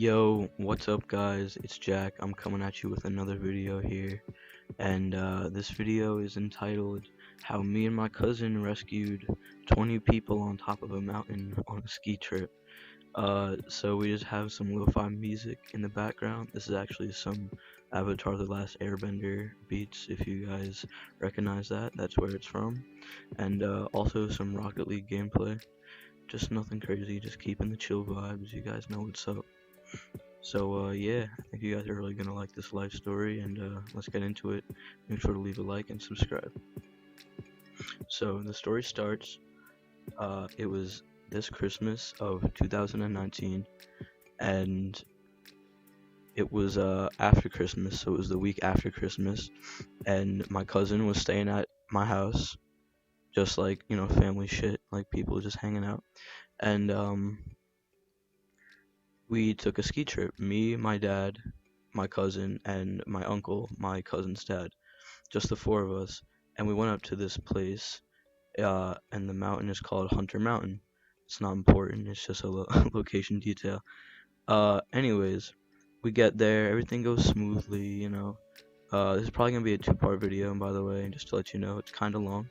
Yo, what's up guys? It's Jack. I'm coming at you with another video here. And this video is entitled How Me and My Cousin Rescued 20 People on Top of a Mountain on a Ski Trip. So we just have some lo-fi music in the background. This is actually some Avatar The Last Airbender beats, if you guys recognize that. That's where it's from. And also some Rocket League gameplay. Just nothing crazy, just keeping the chill vibes. You guys know what's up. So yeah, I think you guys are really gonna like this life story, and let's get into it. Make sure to leave a like and subscribe. So the story starts. It was this Christmas of 2019, and it was after Christmas, so it was the week after Christmas, and my cousin was staying at my house, just like family shit, like people just hanging out, and we took a ski trip. Me, my dad, my cousin, and my uncle, my cousin's dad. Just the four of us. And we went up to this place, and the mountain is called Hunter Mountain. It's not important, it's just a location detail. Anyways, we get there, everything goes smoothly. This is probably gonna be a two-part video, and by the way, just to let you know, it's kind of long.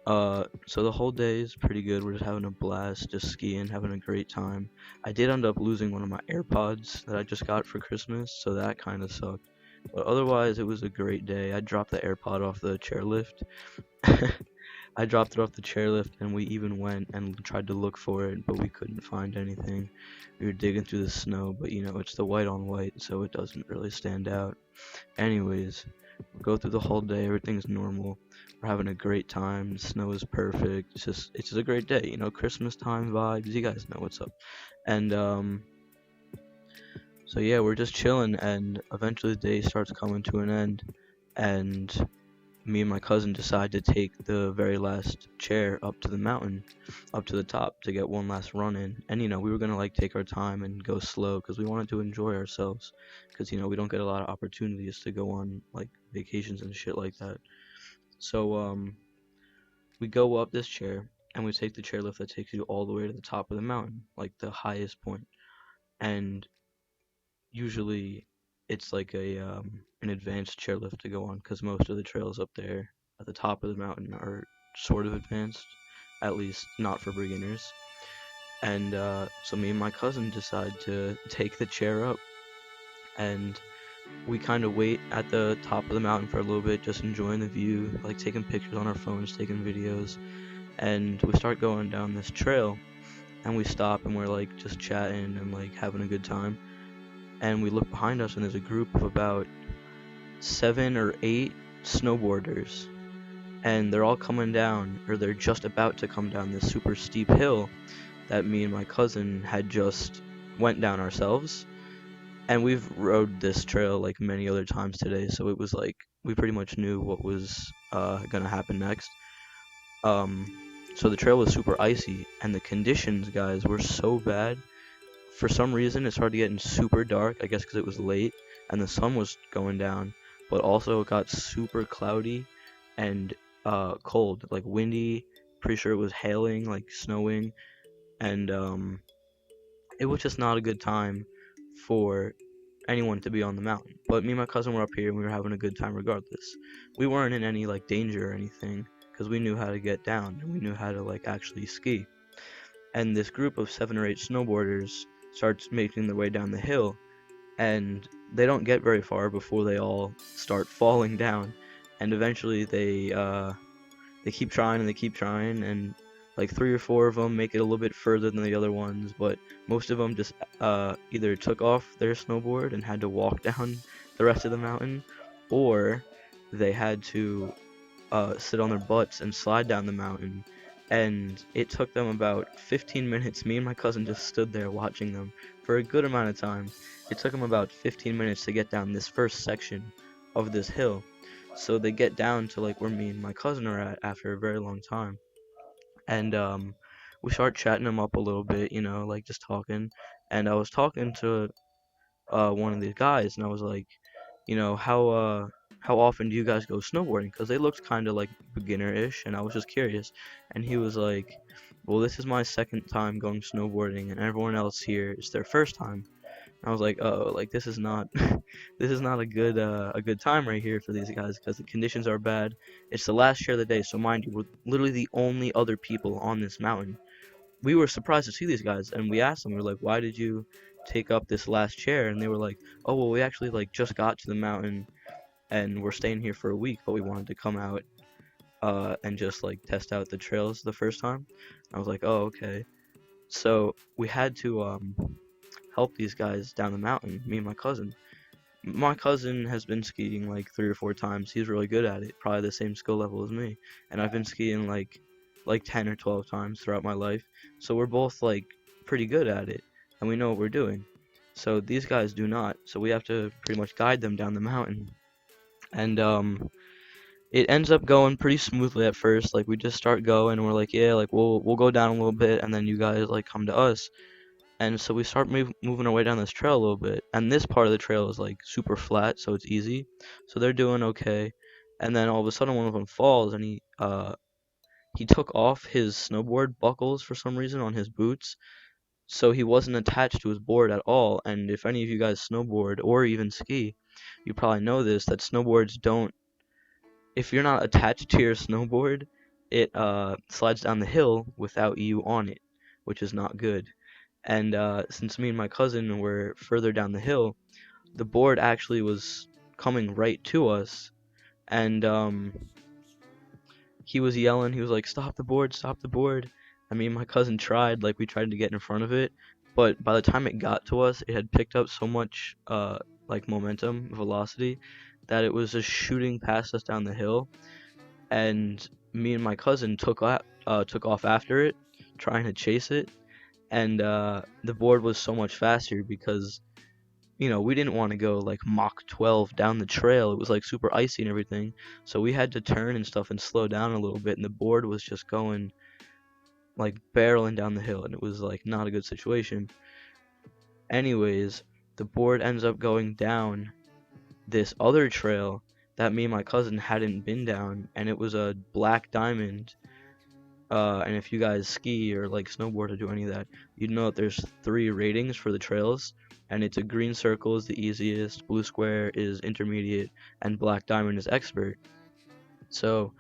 So the whole day is pretty good. We're just having a blast, just skiing, having a great time. I did end up losing one of my AirPods that I just got for Christmas, so that kind of sucked. But otherwise, it was a great day. I dropped the AirPod off the chairlift. I dropped it off the chairlift, and we even went and tried to look for it, but we couldn't find anything. We were digging through the snow, but it's the white on white, so it doesn't really stand out. Anyways, we go through the whole day, everything's normal. We're having a great time. The snow is perfect. It's just a great day. Christmas time vibes. You guys know what's up. And so yeah, we're just chilling, and eventually the day starts coming to an end, and me and my cousin decide to take the very last chair up to the mountain, up to the top to get one last run in. And we were gonna like take our time and go slow because we wanted to enjoy ourselves, because we don't get a lot of opportunities to go on like vacations and shit like that. So we go up this chair and we take the chairlift that takes you all the way to the top of the mountain, like the highest point. And usually it's like a an advanced chairlift to go on because most of the trails up there at the top of the mountain are sort of advanced, at least not for beginners. And so me and my cousin decide to take the chair up, and we kind of wait at the top of the mountain for a little bit, just enjoying the view, like taking pictures on our phones, taking videos. And we start going down this trail, and we stop and we're like just chatting and like having a good time. And we look behind us, and there's a group of about 7 or 8 snowboarders, and they're all coming down, or they're just about to come down this super steep hill that me and my cousin had just went down ourselves. And we've rode this trail like many other times today, so it was like we pretty much knew what was gonna happen next. Um, so the trail was super icy, and the conditions, guys, were so bad. For some reason, it started getting super dark, I guess because it was late, and the sun was going down, but also it got super cloudy and cold, like windy. Pretty sure it was hailing, like snowing, and it was just not a good time for anyone to be on the mountain. But me and my cousin were up here, and we were having a good time regardless. We weren't in any like danger or anything because we knew how to get down and we knew how to like actually ski. And this group of 7 or 8 snowboarders starts making their way down the hill, and they don't get very far before they all start falling down. And eventually they keep trying and they keep trying, and like 3 or 4 of them make it a little bit further than the other ones, but most of them just either took off their snowboard and had to walk down the rest of the mountain, or they had to sit on their butts and slide down the mountain. And it took them about 15 minutes. Me and my cousin just stood there watching them for a good amount of time. It took them about 15 minutes to get down this first section of this hill. So they get down to like where me and my cousin are at after a very long time. And we start chatting them up a little bit, like just talking. And I was talking to one of these guys, and I was like, how often do you guys go snowboarding? Because they looked kind of like beginner-ish, and I was just curious. And he was like, well, this is my second time going snowboarding, and everyone else here is their first time. I was like, oh, like this is not this is not a good time right here for these guys because the conditions are bad. It's the last share of the day, so mind you, we're literally the only other people on this mountain. We were surprised to see these guys, and we asked them, we were like, why did you take up this last chair? And they were like, oh, well, we actually like just got to the mountain and we're staying here for a week, but we wanted to come out and just like test out the trails the first time. I was like, oh, okay. So we had to help these guys down the mountain, me and my cousin. My cousin has been skiing like 3 or 4 times. He's really good at it, probably the same skill level as me. And I've been skiing like 10 or 12 times throughout my life. So we're both like pretty good at it, and we know what we're doing. So these guys do not. So we have to pretty much guide them down the mountain. And it ends up going pretty smoothly at first. Like we just start going, and we're like, yeah, like we'll go down a little bit, and then you guys like come to us. And so we start moving our way down this trail a little bit, and this part of the trail is like super flat, so it's easy. So they're doing okay. And then all of a sudden, one of them falls, and he took off his snowboard buckles for some reason on his boots, so he wasn't attached to his board at all. And if any of you guys snowboard or even ski, you probably know this, that snowboards don't, if you're not attached to your snowboard, it slides down the hill without you on it, which is not good. And since me and my cousin were further down the hill, the board actually was coming right to us, and he was yelling. He was like, "Stop the board! Stop the board!" I mean, my cousin tried. Like we tried to get in front of it, but by the time it got to us, it had picked up so much like momentum, velocity, that it was just shooting past us down the hill. And me and my cousin took off after it, trying to chase it. And the board was so much faster because we didn't want to go like Mach 12 down the trail. It was like super icy and everything. So we had to turn and stuff and slow down a little bit. And the board was just going like barreling down the hill. And it was like not a good situation. Anyways, the board ends up going down this other trail that me and my cousin hadn't been down. And it was a black diamond. And if you guys ski or like snowboard or do any of that, you'd know that there's 3 ratings for the trails, and it's a green circle is the easiest, blue square is intermediate, and black diamond is expert. So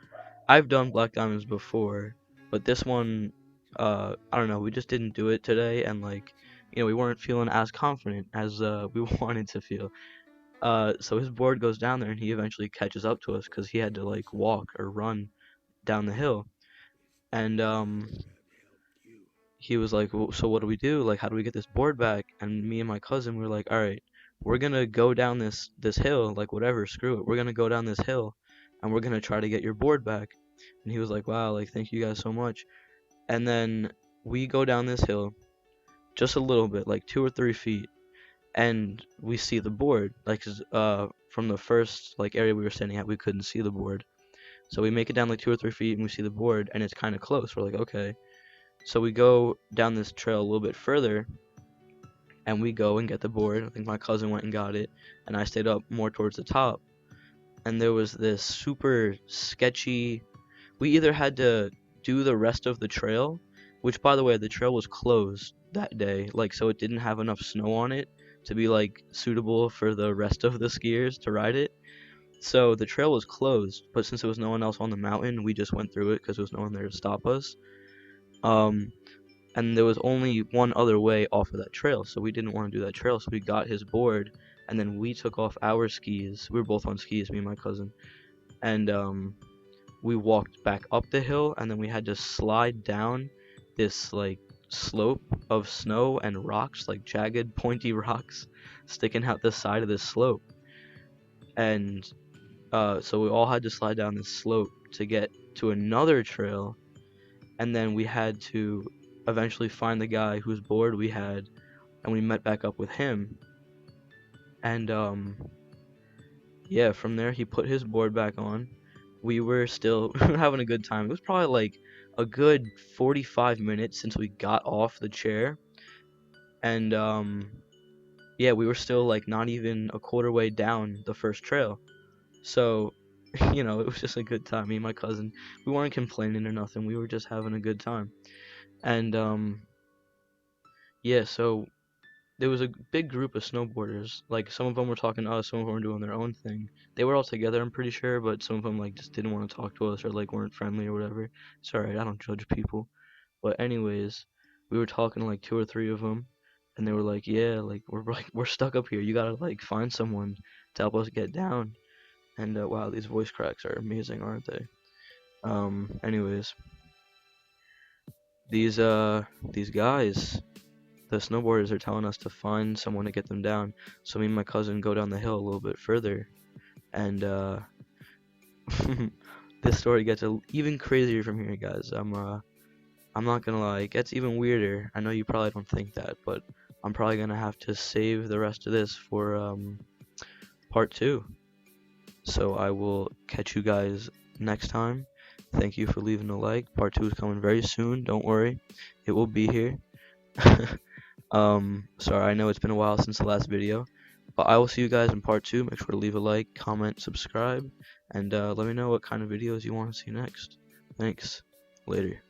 I've done black diamonds before, but this one, I don't know, we just didn't do it today, and like, we weren't feeling as confident as we wanted to feel. So his board goes down there, and he eventually catches up to us because he had to like walk or run down the hill, and he was like, well, so what do we do? Like, how do we get this board back? And me and my cousin were like, all right, we're gonna go down this hill, like whatever, screw it. We're gonna go down this hill, and we're gonna try to get your board back. And he was like, wow, like thank you guys so much. And then we go down this hill just a little bit, like 2 or 3 feet, and we see the board. Like, from the first like area we were standing at, we couldn't see the board. So we make it down like 2 or 3 feet, and we see the board, and it's kind of close. We're like, okay. So we go down this trail a little bit further, and we go and get the board. I think my cousin went and got it, and I stayed up more towards the top. And there was this super sketchy. We either had to do the rest of the trail, which, by the way, the trail was closed that day, like, so it didn't have enough snow on it to be like suitable for the rest of the skiers to ride it. So the trail was closed, but since there was no one else on the mountain, we just went through it because there was no one there to stop us. Um, and there was only one other way off of that trail, so we didn't want to do that trail. So we got his board, and then we took off our skis. We were both on skis, me and my cousin, and we walked back up the hill, and then we had to slide down this like slope of snow and rocks, like jagged, pointy rocks, sticking out the side of this slope. And so we all had to slide down this slope to get to another trail, and then we had to eventually find the guy whose board we had, and we met back up with him. And yeah, from there he put his board back on. We were still having a good time. It was probably like a good 45 minutes since we got off the chair, and yeah, we were still like not even a quarter way down the first trail. So it was just a good time. Me and my cousin, we weren't complaining or nothing. We were just having a good time. And yeah, so there was a big group of snowboarders. Like some of them were talking to us, some of them were doing their own thing. They were all together, I'm pretty sure, but some of them like just didn't want to talk to us or like weren't friendly or whatever. Sorry, I don't judge people. But anyways, we were talking to like two or three of them, and they were like, "Yeah, like we're stuck up here. You gotta like find someone to help us get down." And wow, these voice cracks are amazing, aren't they? Anyways, these guys, the snowboarders, are telling us to find someone to get them down. So me and my cousin go down the hill a little bit further, and this story gets even crazier from here, guys. I'm not gonna lie, it gets even weirder. I know you probably don't think that, but I'm probably gonna have to save the rest of this for part two. So I will catch you guys next time. Thank you for leaving a like. Part two is coming very soon. Don't worry, it will be here. Sorry, I know it's been a while since the last video, but I will see you guys in part two. Make sure to leave a like, comment, subscribe, and let me know what kind of videos you want to see next. Thanks. Later.